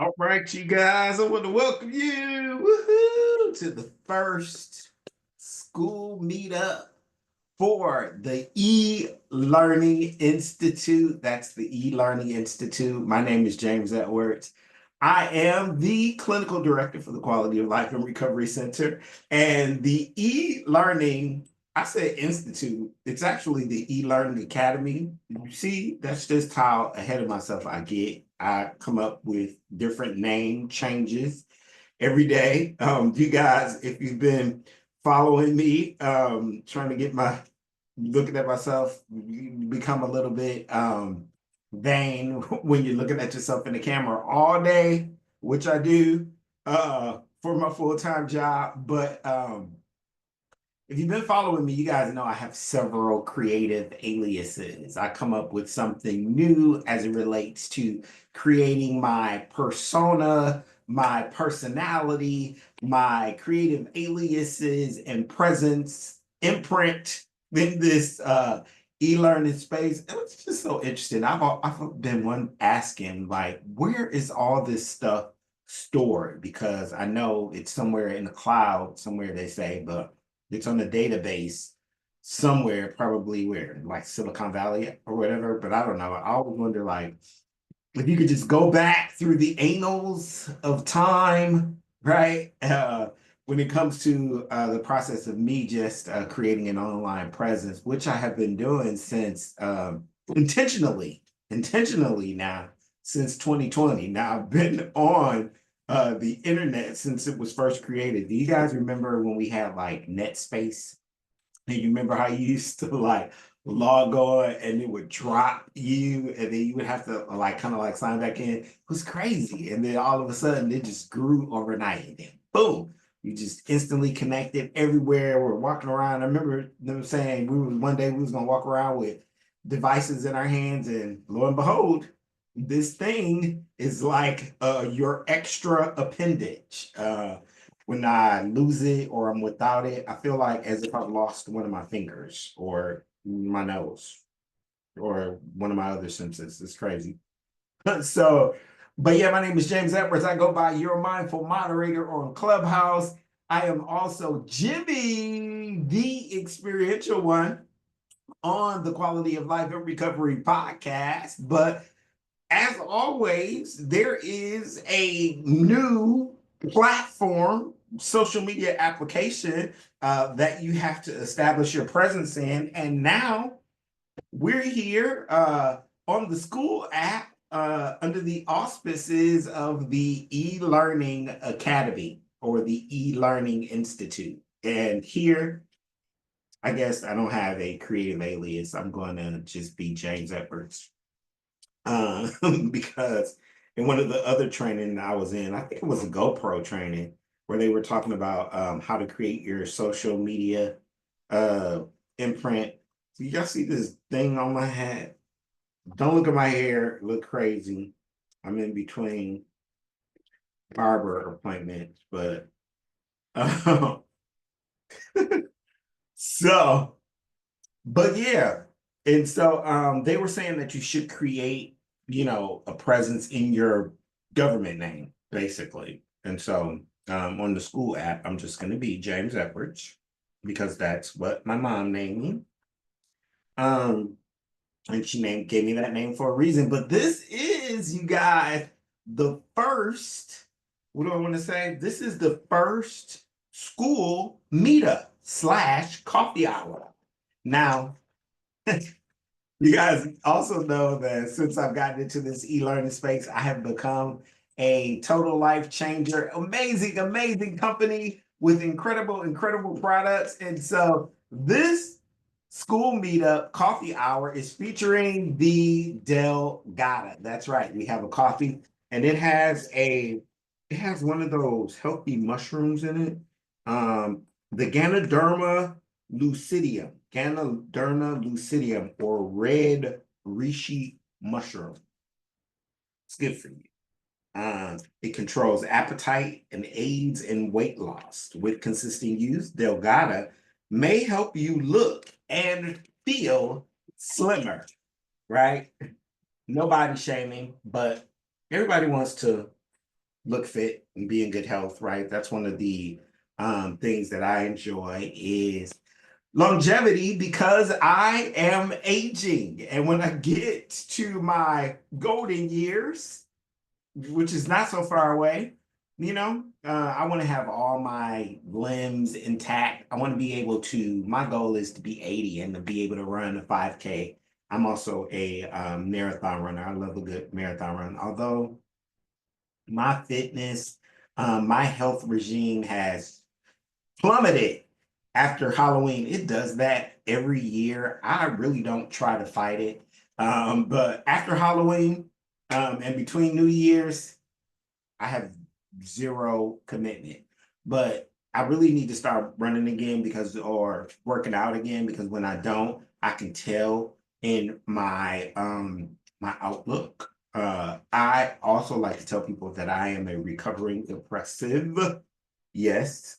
All right, you guys, I want to welcome you woohoo, to the first school meetup for the E-Learning Institute. That's the E-Learning Institute. My name is James Edwards. I am the clinical director for the Quality of Life and Recovery Center. And the E-Learning, I said Institute, it's actually the E-Learning Academy. You see, that's just how ahead of myself I get. I come up with different name changes every day. You guys, if you've been following me, trying to get my looking at myself, you become a little bit vain when you're looking at yourself in the camera all day, which I do for my full-time job. But if you've been following me, you guys know I have several creative aliases. I come up with something new as it relates to creating my persona, my personality, my creative aliases and presence, imprint in this e-learning space. And it's just so interesting. I've been one asking, like, where is all this stuff stored? Because I know it's somewhere in the cloud, somewhere they say, but it's on a database somewhere, probably where, like Silicon Valley or whatever. But I don't know. I always wonder, like, if you could just go back through the annals of time, right? When it comes to the process of me just creating an online presence, which I have been doing since intentionally now since 2020. Now I've been on the internet since it was first created. Do you guys remember when we had like NetSpace? And you remember how you used to like log on and it would drop you and then you would have to like kind of like sign back in? It was crazy. And then all of a sudden it just grew overnight. And then boom, you just instantly connected everywhere. We're walking around. I remember them saying one day we was gonna walk around with devices in our hands, and lo and behold, this thing is like your extra appendage. When I lose it or I'm without it, I feel like as if I've lost one of my fingers or my nose or one of my other senses. It's crazy. So, but yeah, my name is James Edwards. I go by Your Mindful Moderator on Clubhouse. I am also Jimmy, the experiential one on the Quality of Life and Recovery podcast. But as always, there is a new platform, social media application that you have to establish your presence in. And now we're here on the Skool app under the auspices of the E-Learning Academy or the E-Learning Institute. And here, I guess I don't have a creative alias. I'm going to just be James Edwards. Because in one of the other training I was in, I think it was a GoPro training where they were talking about how to create your social media imprint. So y'all see this thing on my head? Don't look at my hair, look crazy. I'm in between barber appointments, but so, but yeah. And so they were saying that you should create, a presence in your government name, basically. And so on the Skool app, I'm just going to be James Edwards because that's what my mom named me. And she gave me that name for a reason. But this is, you guys, the first, what do I want to say? This is the first school meetup / coffee hour. Now, you guys also know that since I've gotten into this e-learning space, I have become a total life changer. Amazing, amazing company with incredible products. And so this Skool Meetup coffee hour is featuring the Delgada. That's right. We have a coffee and it has one of those healthy mushrooms in it. The Ganoderma lucidium, or red reishi mushroom. It's good for you. It controls appetite and aids in weight loss. With consistent use, Delgada may help you look and feel slimmer, right? No body shaming, but everybody wants to look fit and be in good health, right? That's one of the things that I enjoy is longevity because I am aging. And when I get to my golden years, which is not so far away, I want to have all my limbs intact. I want to be able to, my goal is to be 80 and to be able to run a 5K. I'm also a marathon runner. I love a good marathon run. Although my fitness, my health regime has plummeted after Halloween. It does that every year. I really don't try to fight it. But after Halloween and between New Year's, I have zero commitment. But I really need to start running again or working out again, because when I don't, I can tell in my outlook. I also like to tell people that I am a recovering depressive. Yes,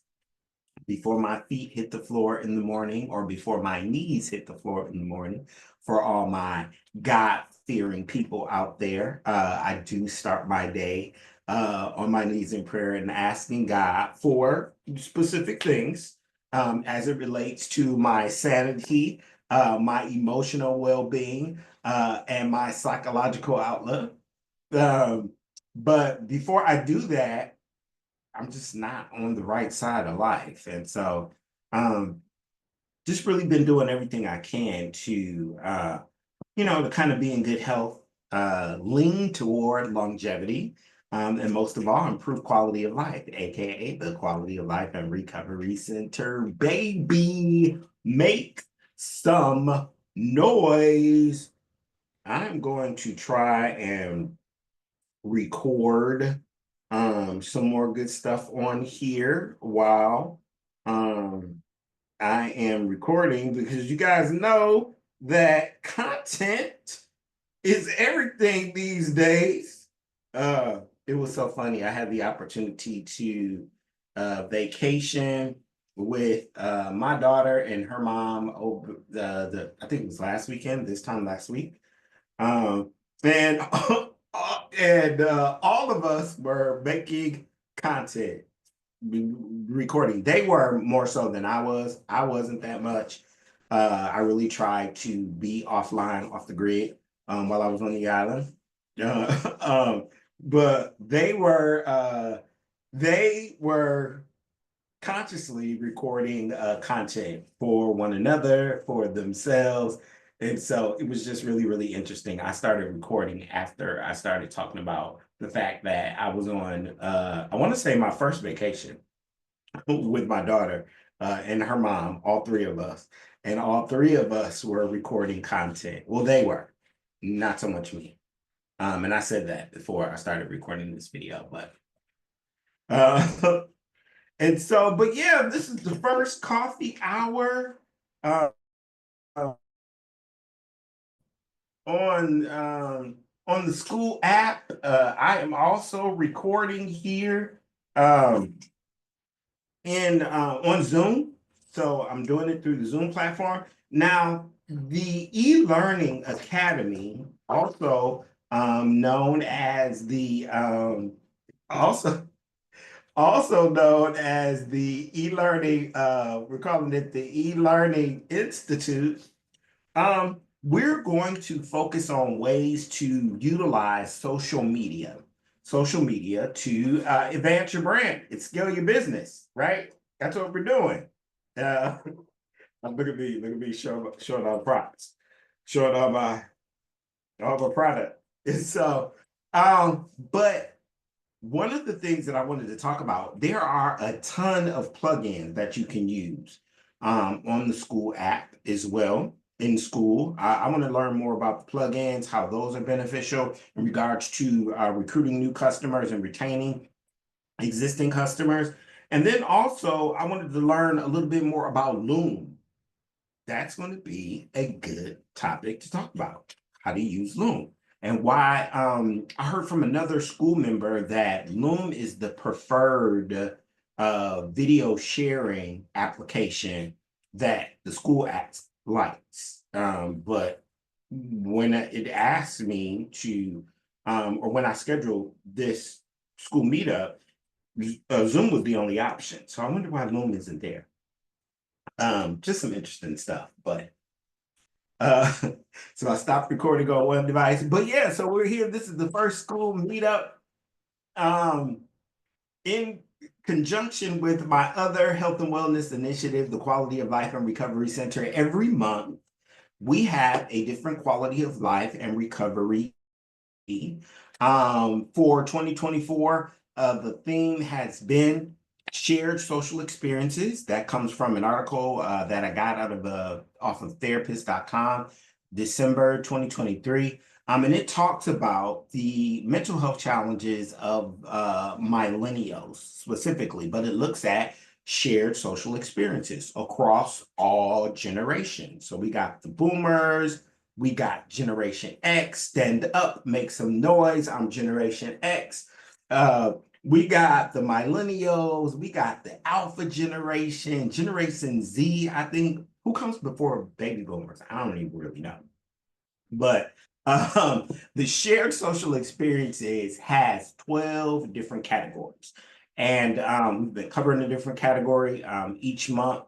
before my feet hit the floor in the morning or before my knees hit the floor in the morning, for all my God-fearing people out there, I do start my day on my knees in prayer and asking God for specific things as it relates to my sanity, my emotional well-being, and my psychological outlook. Um, but before I do that, I'm just not on the right side of life. And so um just really been doing everything I can to to kind of be in good health, lean toward longevity, and most of all, improve quality of life, aka the Quality of Life and Recovery Center. Baby, make some noise. I'm going to try and record some more good stuff on here while um I am recording, because you guys know that content is everything these days. It was so funny. I had the opportunity to vacation with my daughter and her mom over the I think it was last weekend, this time last week. Um, and all of us were making content, recording. They were more so than I was. I wasn't that much. I really tried to be offline, off the grid, while I was on the island. But they were consciously recording content for one another, for themselves. And so it was just really, really interesting. I started recording after I started talking about the fact that I was on, I want to say, my first vacation with my daughter and her mom, all three of us. And all three of us were recording content. Well, they were, not so much me. And I said that before I started recording this video, but uh, and so, but yeah, this is the first coffee hour uh, uh, on the Skool app. I am also recording here in on Zoom, so I'm doing it through the Zoom platform. Now, the e-learning academy, also known as the also also known as the e-learning, we're calling it the e-learning institute. We're going to focus on ways to utilize social media to advance your brand and scale your business, right? That's what we're doing. uh, look at me showing all products, showing all my product. And so but one of the things that I wanted to talk about, there are a ton of plugins that you can use on the Skool app as well. In Skool, I want to learn more about the plugins, how those are beneficial in regards to recruiting new customers and retaining existing customers. And then also, I wanted to learn a little bit more about Loom. That's going to be a good topic to talk about, how to use Loom. And why I heard from another Skool member that Loom is the preferred video sharing application that the Skool app likes. But when it asked me to, or when I scheduled this Skool Meet Up, Zoom was the only option. So I wonder why Loom isn't there. Just some interesting stuff, but uh so I stopped recording on one device. But yeah, so we're here. This is the first Skool Meetup in conjunction with my other health and wellness initiative, the Quality of Life and Recovery Center. Every month we have a different quality of life and recovery. For 2024, the theme has been shared social experiences. That comes from an article that I got out of off of therapist.com, December 2023. And it talks about the mental health challenges of millennials specifically, but it looks at shared social experiences across all generations. So we got the boomers, we got Generation X, stand up, make some noise. I'm Generation X. We got the millennials. We got the alpha generation, Generation Z, I think. Who comes before baby boomers? I don't even really know. But the shared social experiences has 12 different categories. And we've been covering a different category each month.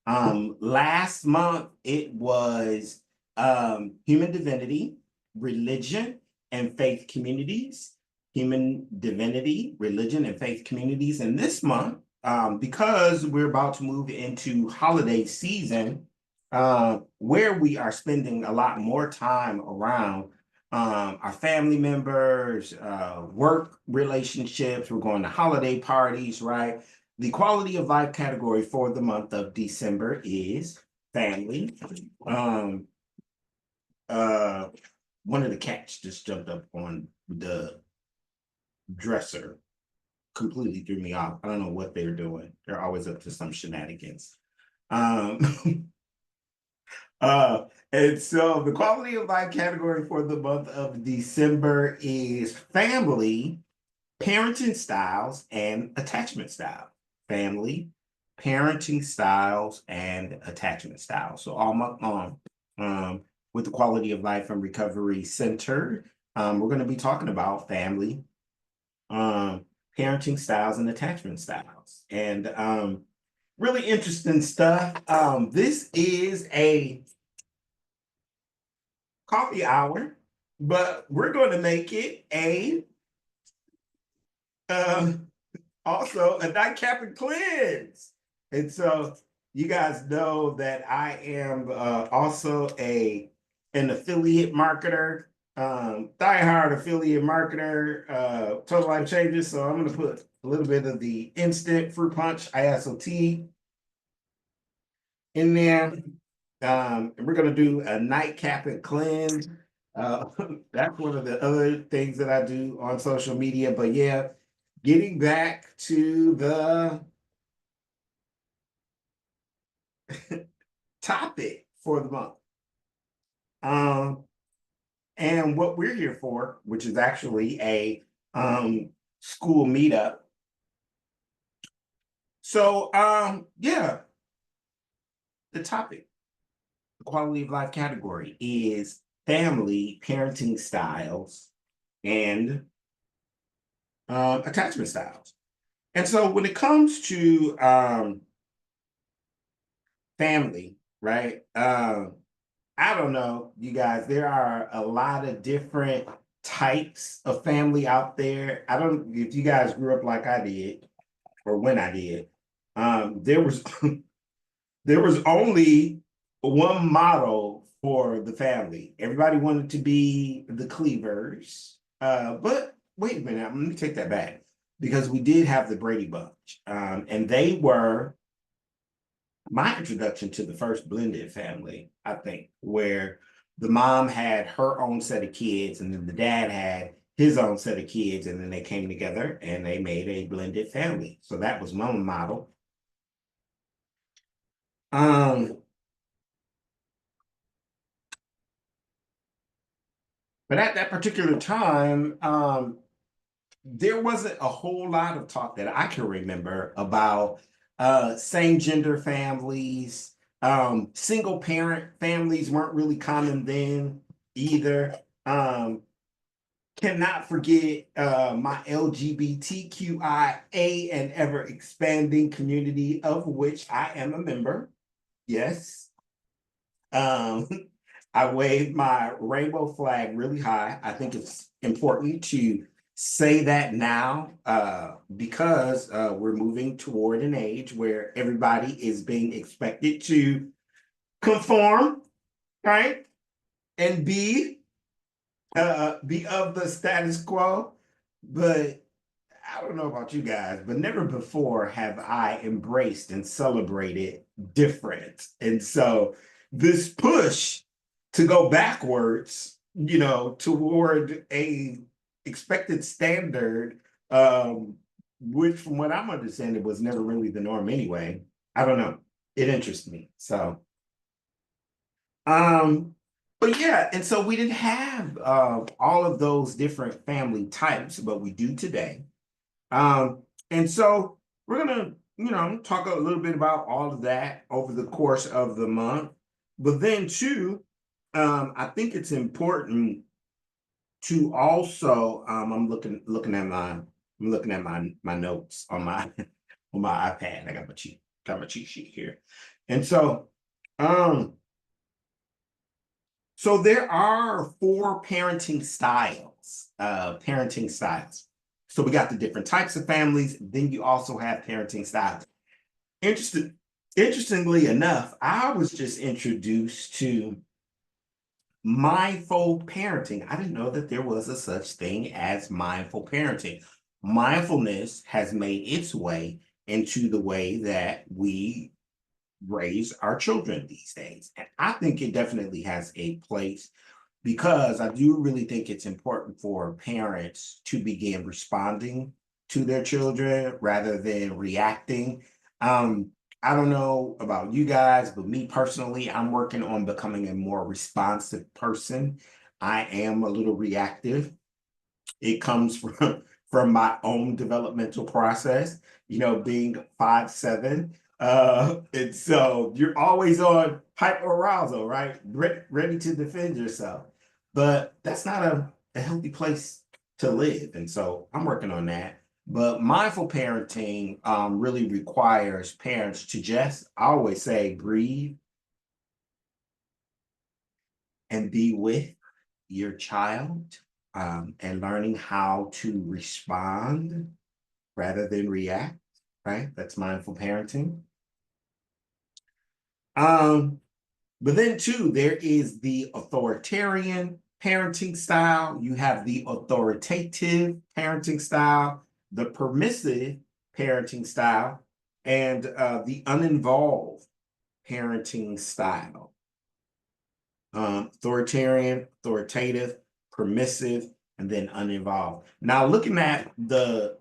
Last month, it was human divinity, religion, and faith communities. Human divinity, religion, and faith communities. And this month, because we're about to move into holiday season, where we are spending a lot more time around our family members, work relationships, we're going to holiday parties, right? The quality of life category for the month of December is family. One of the cats just jumped up on the dresser, completely threw me off. I don't know what they're doing. They're always up to some shenanigans. And so the quality of life category for the month of December is family, parenting styles, and attachment style. Family, parenting styles, and attachment styles. So all month long, with the Quality of Life and Recovery Center, we're going to be talking about family, parenting styles, and attachment styles. And really interesting stuff. This is a coffee hour, but we're going to make it a also a nightcap and cleanse. And so you guys know that I am also an affiliate marketer, diehard affiliate marketer, Total Life Changes. So I'm going to put a little bit of the instant fruit punch ISOT in there. And we're going to do a nightcap and cleanse. That's one of the other things that I do on social media. But yeah, getting back to the topic for the month. And what we're here for, which is actually a school meetup. So yeah, the topic, the quality of life category is family, parenting styles, and attachment styles. And so when it comes to family, right? I don't know, you guys, there are a lot of different types of family out there. I don't, if you guys grew up like I did, or when I did, there was there was only one model for the family. Everybody wanted to be the Cleavers. But wait a minute, let me take that back. Because we did have the Brady Bunch. And they were my introduction to the first blended family, I think, where the mom had her own set of kids and then the dad had his own set of kids, and then they came together and they made a blended family. So that was my model. But at that particular time, there wasn't a whole lot of talk that I can remember about same gender families. Single parent families weren't really common then either. cannot forget my LGBTQIA and ever expanding community, of which I am a member. Yes. Um, I waved my rainbow flag really high. I think it's important to say that now because we're moving toward an age where everybody is being expected to conform, right? And be of the status quo. But I don't know about you guys, but never before have I embraced and celebrated different. And so this push to go backwards, toward a expected standard, which from what I'm understanding was never really the norm anyway. I don't know. It interests me. So um, but yeah, and so we didn't have all of those different family types, but we do today. And so we're gonna, talk a little bit about all of that over the course of the month. But then too, I think it's important to also, I'm looking at my notes on my on my iPad. I got my cheat sheet here. And um, so there are four parenting styles. So we got the different types of families. Then you also have parenting styles. Interesting, Interestingly enough, I was just introduced to mindful parenting. I didn't know that there was a such thing as mindful parenting. Mindfulness has made its way into the way that we raise our children these days. And I think it definitely has a place because I do really think it's important for parents to begin responding to their children rather than reacting. Um, I don't know about you guys, but me personally, I'm working on becoming a more responsive person. I am a little reactive. It comes from my own developmental process, being 5'7". And so you're always on hyper arousal, right? Ready to defend yourself. But that's not a healthy place to live. And so I'm working on that. But mindful parenting really requires parents to just, I always say, breathe and be with your child, and learning how to respond rather than react, right? That's mindful parenting. Um, but then too, there is the authoritarian parenting style. You have the authoritative parenting style, the permissive parenting style, and the uninvolved parenting style. Authoritarian, authoritative, permissive, and then uninvolved. Now, looking at the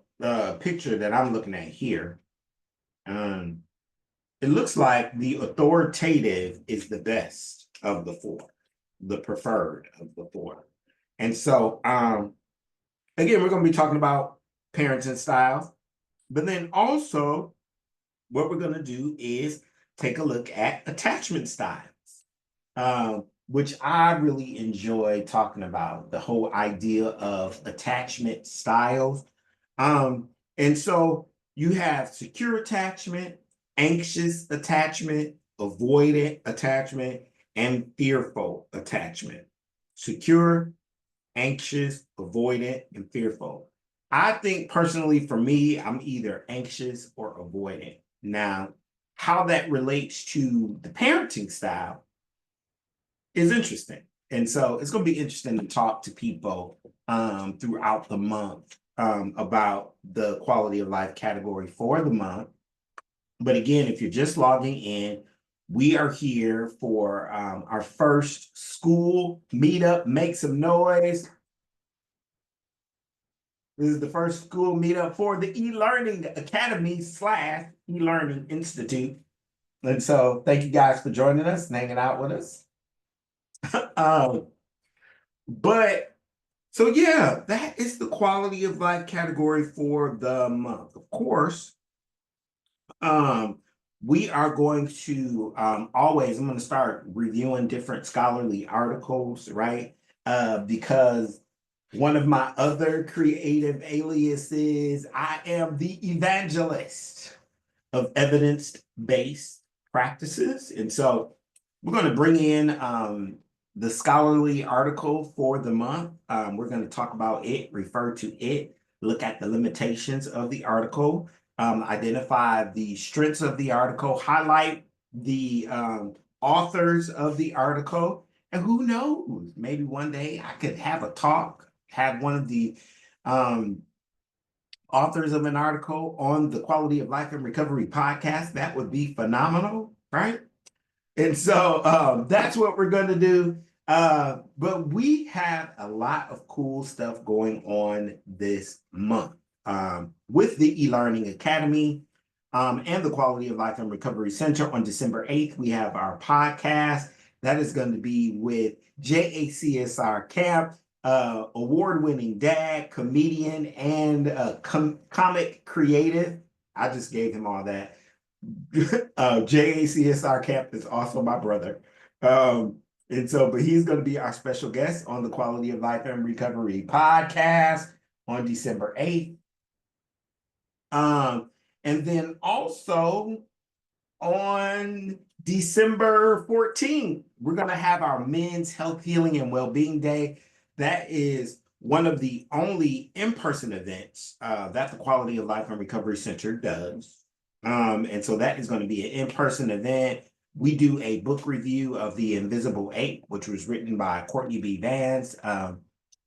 picture that I'm looking at here, um, it looks like the authoritative is the best of the four, the preferred of the four. And so, again, we're going to be talking about parenting styles, but then also what we're going to do is take a look at attachment styles. Which I really enjoy talking about the whole idea of attachment styles. And so you have secure attachment, anxious attachment, avoidant attachment, and fearful attachment. Secure, anxious, avoidant, and fearful. I think personally for me, I'm either anxious or avoidant. Now, how that relates to the parenting style is interesting. And so it's going to be interesting to talk to people throughout the month about the quality of life category for the month. But again, if you're just logging in, we are here for our first school meetup. Make some noise. This is the first school meetup for the e-learning academy / e-learning institute. And so thank you guys for joining us and hanging out with us. um, But so yeah, that is the quality of life category for the month. Of course, um, we are going to always, I'm going to start reviewing different scholarly articles, right? Because One of my other creative aliases, I am the evangelist of evidence-based practices. And so we're going to bring in the scholarly article for the month. We're going to talk about it, refer to it, look at the limitations of the article, identify the strengths of the article, highlight the authors of the article, and who knows, maybe one day I could have a talk, have one of the authors of an article on the Quality of Life and Recovery podcast. That would be phenomenal, right? And so that's what we're going to do. But we have a lot of cool stuff going on this month with the eLearning Academy and the Quality of Life and Recovery Center. On December 8th, we have our podcast. That is going to be with Jacsr Camp, award-winning dad, comedian, and comic creative. I just gave him all that. Jacsr Camp is also my brother. But he's going to be our special guest on the Quality of Life and Recovery podcast on December 8th. And then also on December 14th, we're going to have our Men's Health, Healing, and Wellbeing Day. That is one of the only in-person events that the Quality of Life and Recovery Center does. And so that is going to be an in-person event. We do a book review of The Invisible Ape, which was written by Courtney B. Vance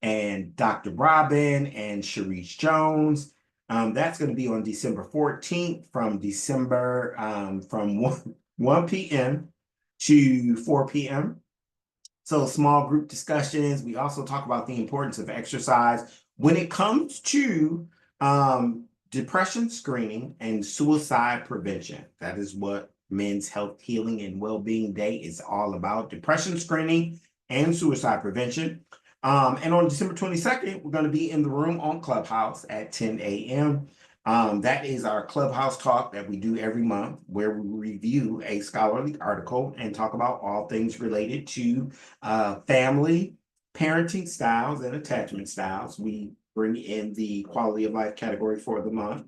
and Dr. Robin and Sharice Jones. That's going to be on December 14th from 1 p.m. to 4 p.m. So small group discussions. We also talk about the importance of exercise when it comes to depression screening and suicide prevention. That is what Men's Health, Healing, and Wellbeing Day is all about: depression screening and suicide prevention. And on December 22nd, we're going to be in the room on Clubhouse at 10 a.m. That is our Clubhouse talk that we do every month, where we review a scholarly article and talk about all things related to family, parenting styles, and attachment styles. We bring in the quality of life category for the month.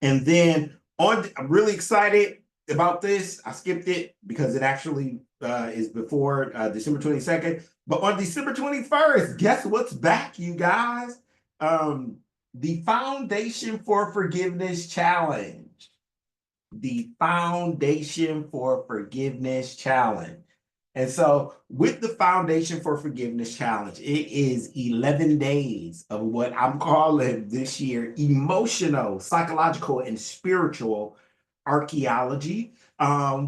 And then I'm really excited about this. I skipped it because it actually is before December 22nd. But on December 21st, guess what's back, you guys? The Foundation for Forgiveness Challenge. The Foundation for Forgiveness Challenge. And so with the Foundation for Forgiveness Challenge, it is 11 days of what I'm calling this year emotional, psychological, and spiritual archaeology,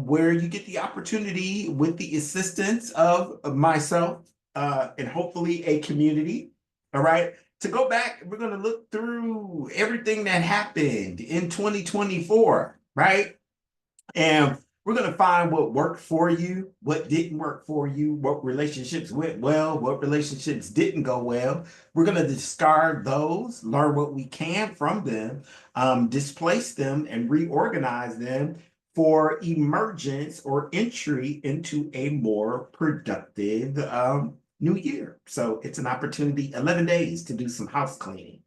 where you get the opportunity, with the assistance of myself and hopefully a community, all right, to go back. We're going to look through everything that happened in 2024, right? And we're going to find what worked for you, what didn't work for you, what relationships went well, what relationships didn't go well. We're going to discard those, learn what we can from them, displace them, and reorganize them for emergence or entry into a more productive new year. So it's an opportunity, 11 days to do some house cleaning.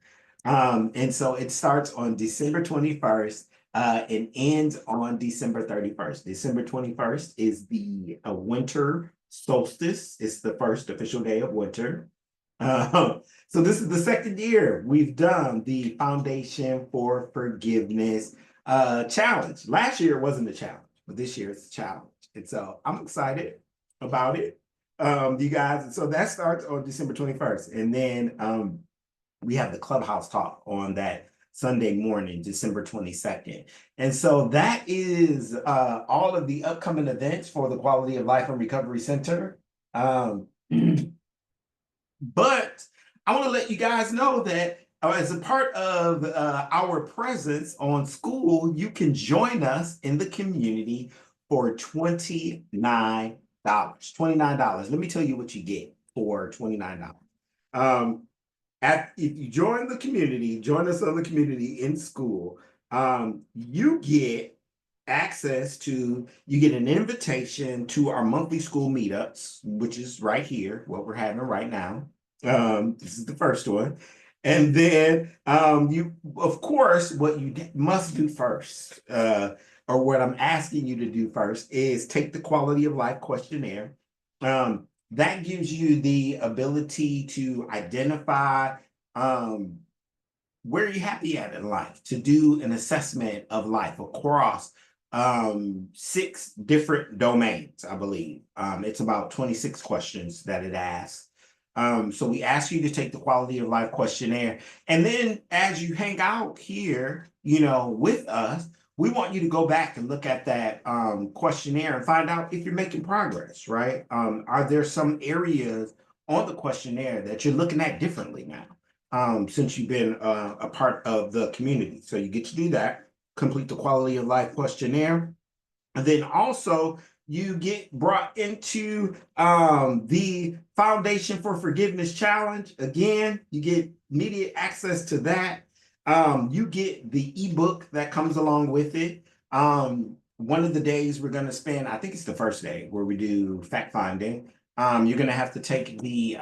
And so it starts on December 21st. And ends on December 31st. December 21st is the winter solstice. It's the first official day of winter. So this is the second year we've done the Foundation for Forgiveness challenge. Last year it wasn't a challenge, but this year it's a challenge. And so I'm excited about it, you guys. And so that starts on December 21st. And then we have the Clubhouse talk on that Sunday morning, December 22nd. And so that is all of the upcoming events for the Quality of Life and Recovery Center. But I want to let you guys know that as a part of our presence on Skool, you can join us in the community for $29. $29. Let me tell you what you get for $29. If you join the community, join us on the community in Skool, you get access to, you get an invitation to our monthly school meetups, which is right here, what we're having right now. This is the first one. And then you, of course, what you must do first, or what I'm asking you to do first, is take the quality of life questionnaire. That gives you the ability to identify where are you happy at in life, to do an assessment of life across 6 different domains, I believe. It's about 26 questions that it asks. So we ask you to take the quality of life questionnaire. And then as you hang out here, with us, we want you to go back and look at that questionnaire and find out if you're making progress, right? Are there some areas on the questionnaire that you're looking at differently now? Since you've been a part of the community. So you get to do that, complete the quality of life questionnaire. And then also you get brought into the Foundation for Forgiveness Challenge. Again, you get immediate access to that. You get the ebook that comes along with it. One of the days we're going to spend, I think it's the first day where we do fact finding. You're going to have to take the,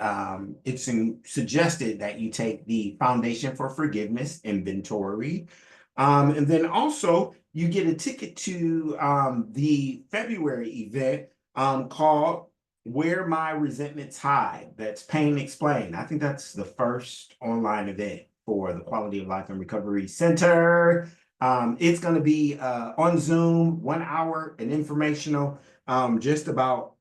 it's suggested that you take the Foundation for Forgiveness inventory. And then also you get a ticket to the February event called Where My Resentments Hide. That's Pain Explained. I think that's the first online event for the Quality of Life and Recovery Center. It's going to be on Zoom, 1 hour and informational, just about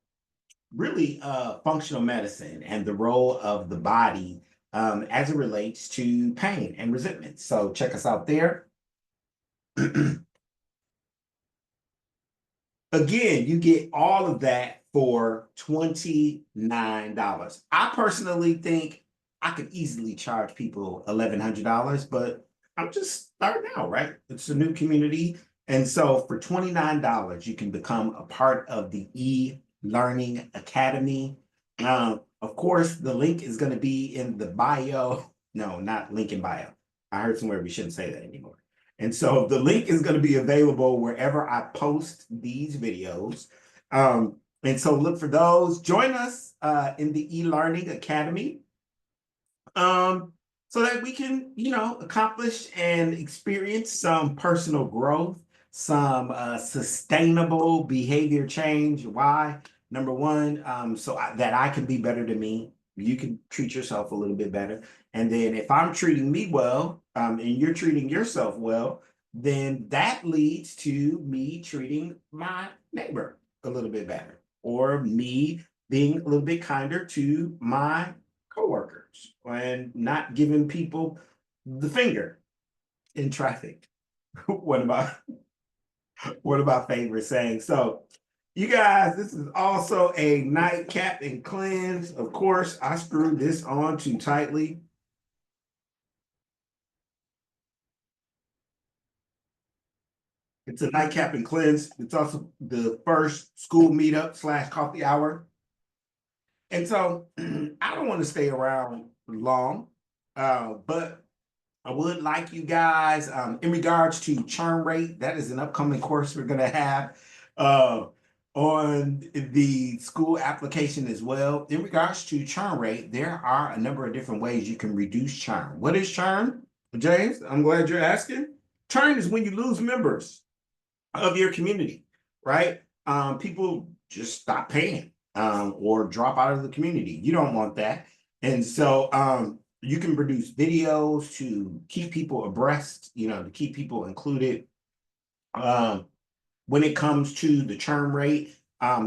really functional medicine and the role of the body as it relates to pain and resentment. So check us out there. Again, you get all of that for $29. I personally think I could easily charge people $1,100, but I'm just starting out, right? It's a new community. And so for $29, you can become a part of the E-Learning Academy. Of course, the link is going to be in the bio. No, not link in bio. I heard somewhere we shouldn't say that anymore. And so the link is going to be available wherever I post these videos. And so look for those. Join us in the E-Learning Academy so that we can, accomplish and experience some personal growth, some sustainable behavior change. Why? Number one, that I can be better than me. You can treat yourself a little bit better. And then if I'm treating me well, and you're treating yourself well, then that leads to me treating my neighbor a little bit better, or me being a little bit kinder to my coworkers and not giving people the finger in traffic. One of my favorite sayings. So you guys, this is also a nightcap and cleanse. Of course, I screwed this on too tightly. It's a nightcap and cleanse. It's also the first school meetup / coffee hour. And so I don't want to stay around long, but I would like you guys, in regards to churn rate, that is an upcoming course we're going to have on the school application as well. In regards to churn rate, there are a number of different ways you can reduce churn. What is churn, James? I'm glad you're asking. Churn is when you lose members of your community, right? People just stop paying or drop out of the community. You don't want that. And so you can produce videos to keep people abreast, to keep people included. When it comes to the churn rate,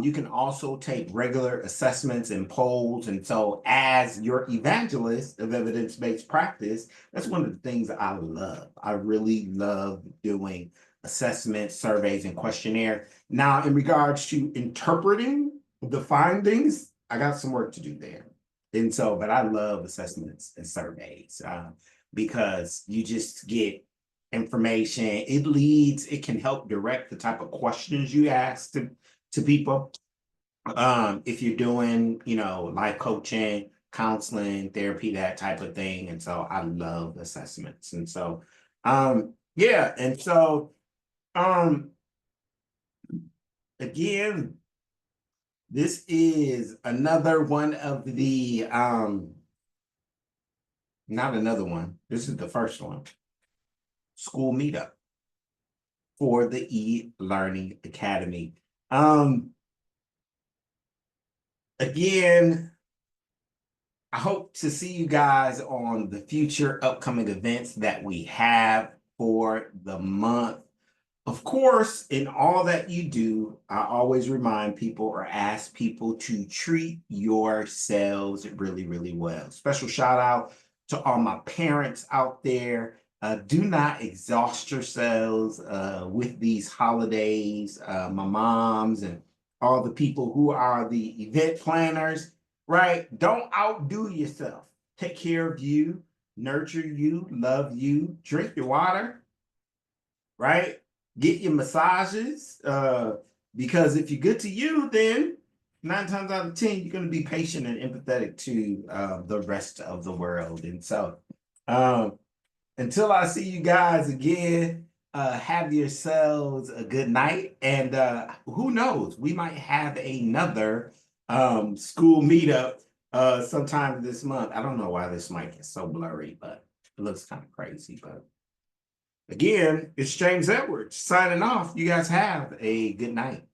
you can also take regular assessments and polls. And so as your evangelist of evidence-based practice, that's one of the things that I love. I really love doing assessments, surveys, and questionnaire. Now, in regards to interpreting the findings, I got some work to do there. And so, but I love assessments and surveys because you just get information. It can help direct the type of questions you ask to people. If you're doing, life coaching, counseling, therapy, that type of thing. And so I love assessments. And so, yeah. And so, again, this is another one of the, not another one. This is the first one. School Meetup for the E-Learning Academy. Again, I hope to see you guys on the future upcoming events that we have for the month. Of course, in all that you do, I always remind people or ask people to treat yourselves really, really well. Special shout out to all my parents out there. Do not exhaust yourselves with these holidays. My moms and all the people who are the event planners, right? Don't outdo yourself. Take care of you, nurture you, love you, drink your water, right? Get your massages, because if you're good to you, then 9 times out of 10, you're going to be patient and empathetic to the rest of the world. And so, until I see you guys again, have yourselves a good night. And who knows, we might have another school meetup sometime this month. I don't know why this mic is so blurry, but it looks kind of crazy. But again, it's James Edwards signing off. You guys have a good night.